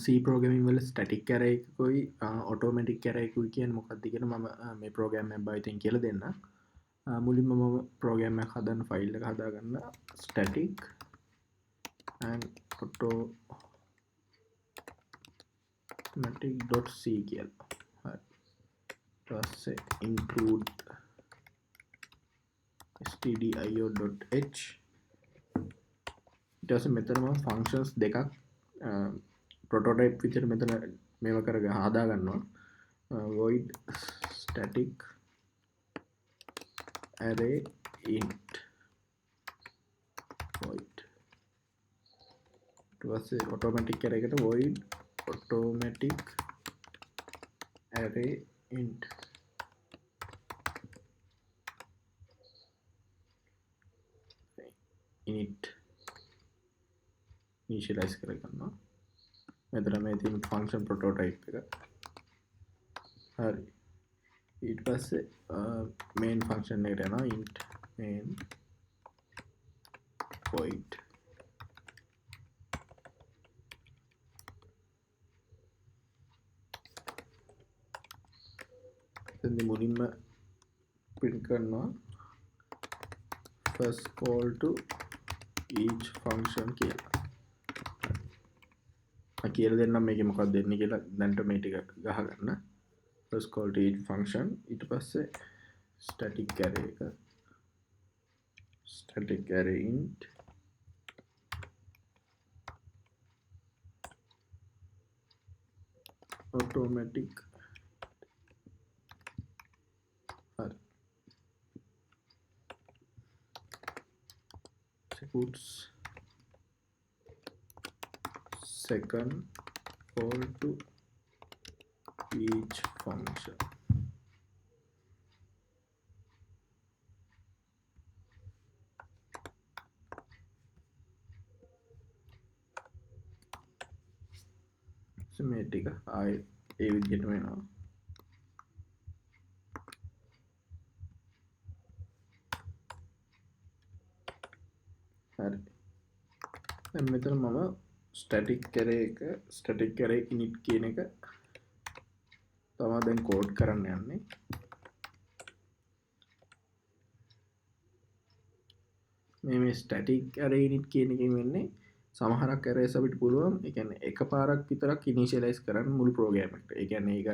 C programming වල static කරයකුයි automatic කරයකුයි කියෙන් මොකක්දිගෙන ම මේ ප්‍රෝගෑම් බයිතින් කියල දෙන්න මුලින්ම මම ප්‍රෝගෑම්ම හදන්න ෆයිල්ල හදාගන්න ස්ටටික් automatic.c කියල පස්සේ include stdio.h ඊට පස්සේ මෙතන මම ෆන්ක්ෂන්ස් දෙකක් ප්‍රොටෝටයිප් විදිහට මෙතන මේව කරග හදා ගන්නවා void static array int void ඊට පස්සේ automatic array එකට void automatic array int init initialize කරගන්නවා මෙතන මේ තියෙන ෆන්ක්ෂන් ප්‍රොටෝටයිප් එක හරි ඊට පස්සේ main function එකට යනවා int main void එතෙන්දි මුලින්ම print කරනවා first call to each function කියලා කියලා දෙන්නම් මේකේ මොකක්ද දෙන්නේ කියලා දැන්ට මේ ටික ගහගන්න first call to each function ඊට පස්සේ static array int automatic puts second call to each function මේ ටික ආයේ ඒ විදිහටම එනවා හරි දැන් මෙතන මම static array init කියන එක තමයි දැන් කෝඩ් කරන්න යන්නේ මේ static array init කියන එකෙන් වෙන්නේ සමහරක් arrays අපිට පුළුවන් ඒ කියන්නේ එකපාරක් විතරක් initialize කරන්න මුළු program එකට ඒ කියන්නේ ඒක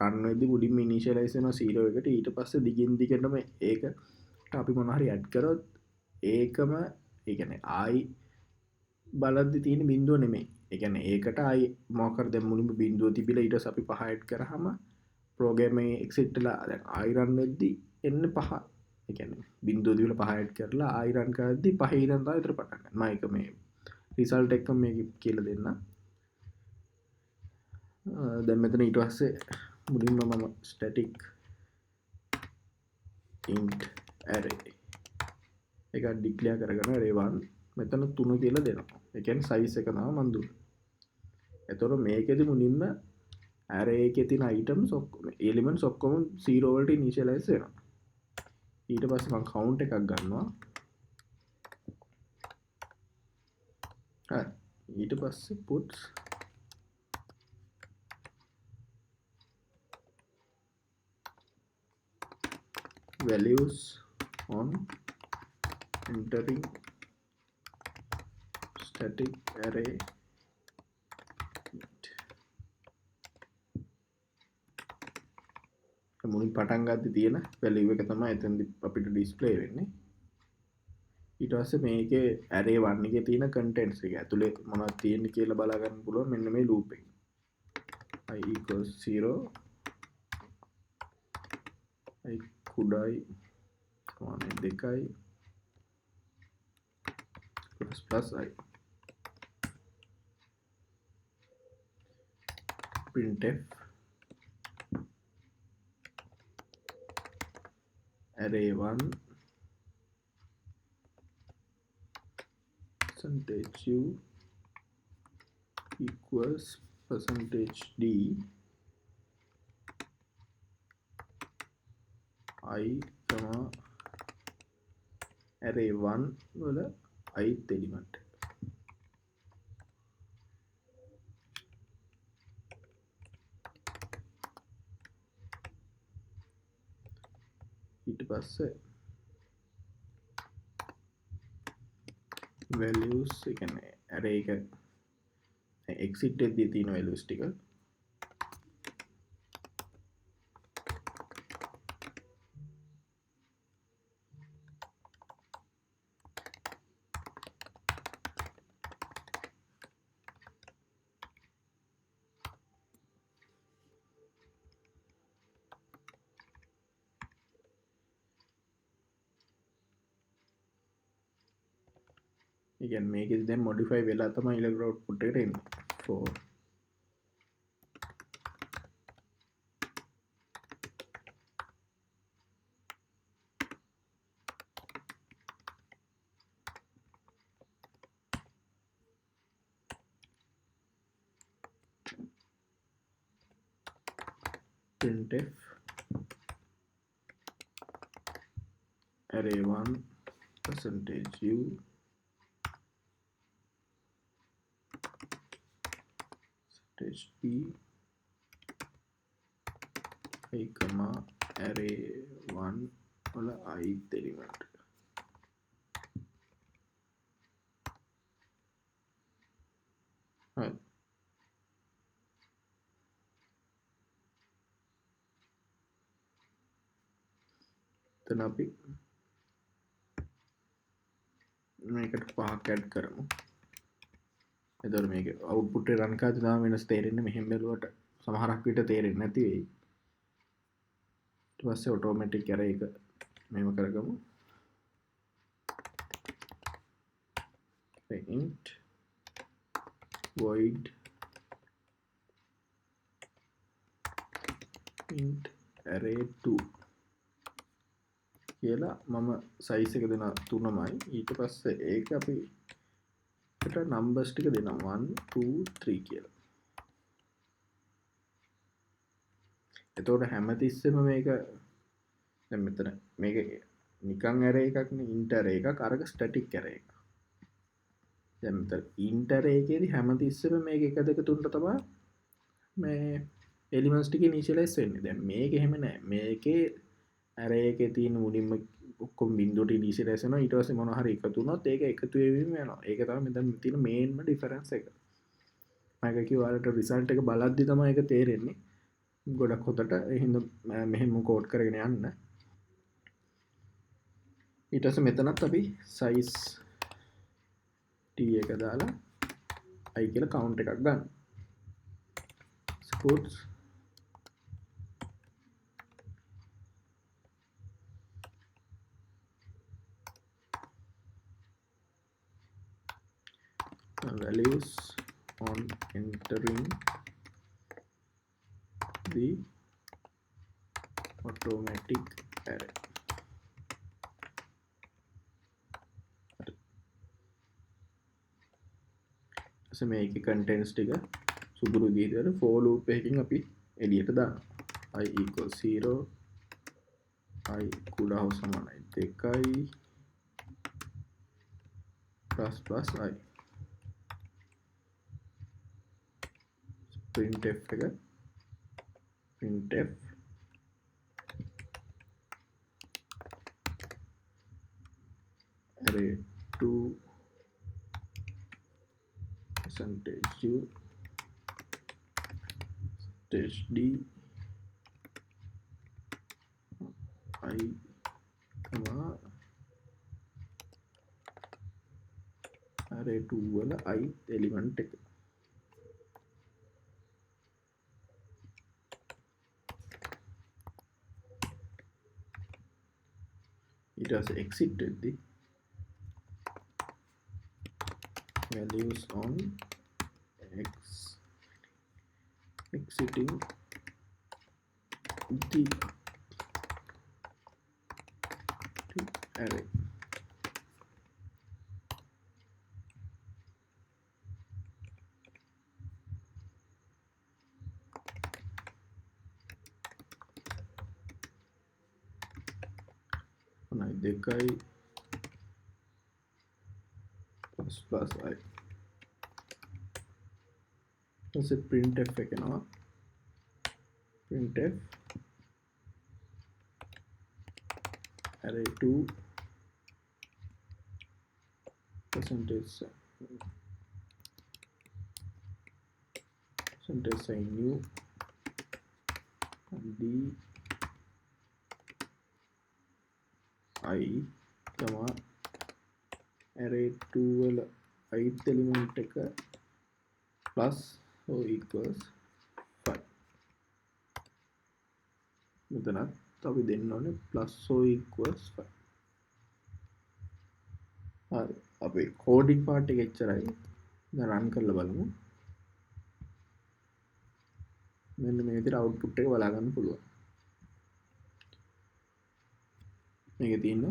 run වෙද්දී මුලින්ම initialize වෙනවා 0 එකට ඊට පස්සේ දිගින් දිගටම ඒකට අපි මොනවා හරි add කරොත් ඒකම ඒ කියන්නේ ආයි බලද්දි තියෙන බිඳුව නෙමෙයි. ඒ කියන්නේ ඒකට ආයි මොකක්ද දැන් මුලින්ම බිඳුව තිබිලා ඊට පස්සේ අපි 5 ඇඩ් කරාම ප්‍රෝග්‍රෑම් එකේ එක්සිට් වෙලා දැන් ආයි රන් වෙද්දි එන්නේ 5. ඒ කියන්නේ බිඳුව තිබිලා 5 ඇඩ් කරලා ආයි රන් කරද්දි 5 ඉඳන් තමයි විතර පටන් ගන්න. මම ඒක මේ රිසල්ට් එක මේක කියලා දෙන්න. දැන් මෙතන ඊට පස්සේ මුලින්ම මම static int array එක ඩික්ලෙයාර් කරගෙන array 1 මෙතන 3 කියලා දෙනවා. ඒ කියන්නේ size එක තමයි මම දුන්නේ. එතකොට මේකෙදි මුලින්ම array එකේ තියෙන items ඔක්කොම elements ඔක්කොම 0 වලට initialize වෙනවා. ඊට පස්සේ මම count එකක් ගන්නවා. හරි. ඊට පස්සේ puts values on entering static array මුලින් පටන් ගද්දි තියෙන value එක තමයි එතෙන්දි අපිට display වෙන්නේ ඊට පස්සේ මේකේ array 1 එකේ තියෙන contents එක ඇතුලේ මොනවද තියෙන්නේ කියලා බලා ගන්න පුළුවන් මෙන්න මේ loop එක I equals 0 I කුඩායි කොහොමද දෙකයි plus I printf array 1 percentage u equals percentage d I array 1 වල ith element ඊට පස්සේ values ඒ කියන්නේ array එක exit එකදී තියෙන values ටික again මේක දැන් modify වෙලා තමයි ඊළඟ output එකට එන්නේ for printf array1 percentage u percentage p i comma array1 වල ith element හරි එතන අපි මේකට 5ක් ඇඩ් කරමු එතකොට මේක අවුට්පුට් එක රන් කරද්දී තමයි වෙනස් තේරෙන්නේ මෙහෙම බැලුවට සමහරක් විට තේරෙන්නේ නැති වෙයි ඊට පස්සේ ඔටෝමැටික් array එක මේව කරගමු int void int array2 කියලා මම size එක දෙන 3මයි ඊට පස්සේ ඒක අපි එකට numbers ටික දෙනවා 1 2 3 කියලා එතකොට හැමතිස්සෙම මේක දැන් මෙතන මේක නිකන් array එකක් නේ int array එකක් අරක static array එකක් දැන් මෙතන int array එකේදී හැමතිස්සෙම මේක 1 2 3ට තමයි මේ elements ටික initialize වෙන්නේ දැන් මේක එහෙම නෑ මේකේ array එකේ තියෙන මුලින්ම ඔක්කොම බිඳුවට initialize වෙනවා ඊට පස්සේ මොනවා හරි එකතු වුණොත් ඒක එකතු වෙවීම යනවා ඒක තමයි මෙතන තියෙන මේන්ම difference එක මම කිව්වා ඔයාලට result එක බලද්දි තමයි ඒක තේරෙන්නේ ගොඩක් හොතට එහෙනම් මෙහෙම කෝඩ් කරගෙන යන්න ඊට පස්සේ මෙතනත් අපි size t එක දාලා i කියලා count එකක් ගන්න puts values on entering the automatic array so මේකේ contents ටික සුදුරු විදිහට for loop එකකින් අපි එළියට දානවා i equals 0 i කුඩා හෝ සමානයි 2යි plus i printf එක printf array2 percentage u percentage d i comma array2 වල i element එක ඊට පස්සේ exit වෙද්දී values on exiting the array onai 2යි plus i ඊට printf එක එනවා printf array 2 percentage sign new d I comma array 2 වල ith element එක plus or equals 5 මෙතනත් අපි දෙන්න ඕනේ plus or equals 5 හරි අපි coding part එක එච්චරයි දැන් run කරලා බලමු මෙන්න මේ විදිහට output එක බලා ගන්න පුළුවන් මේක තියෙන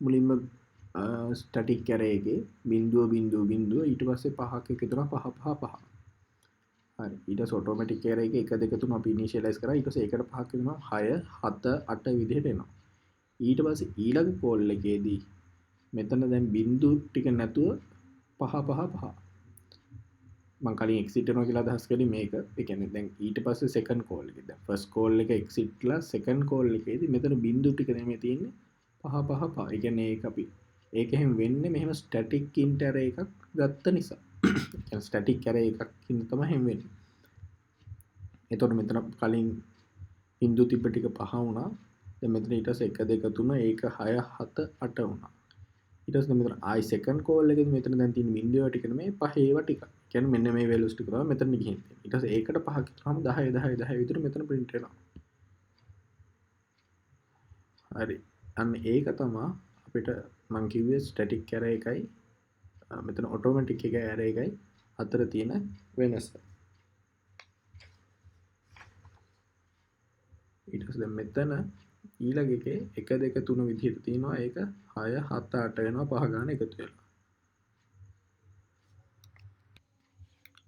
මුලින්ම ස්ටැටික් array එකේ බිංදුව ඊට පස්සේ පහක් එකතු කරනවා 5 5 5 හරි ඊට පස්සේ ඔටෝමැටික් array එකේ 1 2 3 අපි ඉනිෂියලයිස් කරා ඊට පස්සේ ඒකට පහක් වෙනවා 6 7 8 විදිහට එනවා ඊට පස්සේ ඊළඟ කෝල් එකේදී මෙතන දැන් බිංදු ටික නැතුව 5 5 5 මම කලින් exit වෙනවා කියලා අදහස් කළේ මේක ඒ කියන්නේ දැන් ඊට පස්සේ second call එකේ දැන් first call එක exit ලා second call එකේදී මෙතන බිංදු ටික නෙමෙයි තියෙන්නේ 5 5 5 ඒ කියන්නේ ඒක අපි ඒක එහෙම වෙන්නේ මෙහෙම static int array එකක් ගත්ත නිසා يعني static array එකක් ඉන්න තමයි එහෙම වෙන්නේ එතකොට මෙතන කලින් බිංදු තිබ්බ ටික 5 වුණා දැන් මෙතන ඊට පස්සේ 1 2 3 ඒක 6 7 8 වුණා ඊට පස්සේ මෙතන ආයි second call එකේදී මෙතන දැන් තියෙන බිංදුව ටික නෙමෙයි 5 ඒවා ටික කියන්නේ මෙන්න මේ values ටික තමයි මෙතන ගිහින් තියෙන්නේ ඊට පස්සේ ඒකට 5 ගිහම 10 10 10 විතර මෙතන print වෙනවා හරි අන්න ඒක තමයි අපිට මම කිව්වේ static array එකයි මෙතන automatic එක array එකයි අතර තියෙන වෙනස ඊට පස්සේ මෙතන ඊළඟ එකේ 1 2 3 විදිහට තියෙනවා ඒක 6 7 8 වෙනවා පහ ගන්න එකතු වෙලා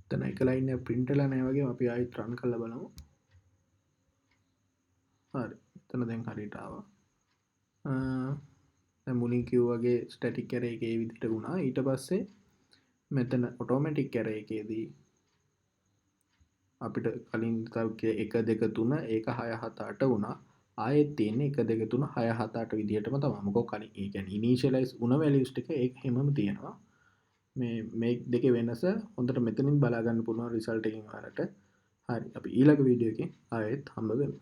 එතන එක ලයින් එක print වෙලා නැහැ වගේ අපි ආයෙත් run කරලා බලමු හරි එතන දැන් හරියට ආවා දැන් මුලින් කිව්වා වගේ static array එකේ විදිහට වුණා ඊට පස්සේ මෙතන automatic array එකේදී අපිට කලින් තව 1 2 3 ඒක 6 7 8 වුණා ආයෙත් තියෙන්නේ 1 2 3 6 7 8 විදිහටම තමයි මොකෝ කලින් ඒ කියන්නේ initialize වුණ values ටික ඒක හැමම තියෙනවා මේ දෙකේ වෙනස හොඳට මෙතනින් බලා ගන්න පුළුවන් result එකකින් වලට හරි අපි ඊළඟ වීඩියෝ එකේ ආයෙත් හම්බ වෙමු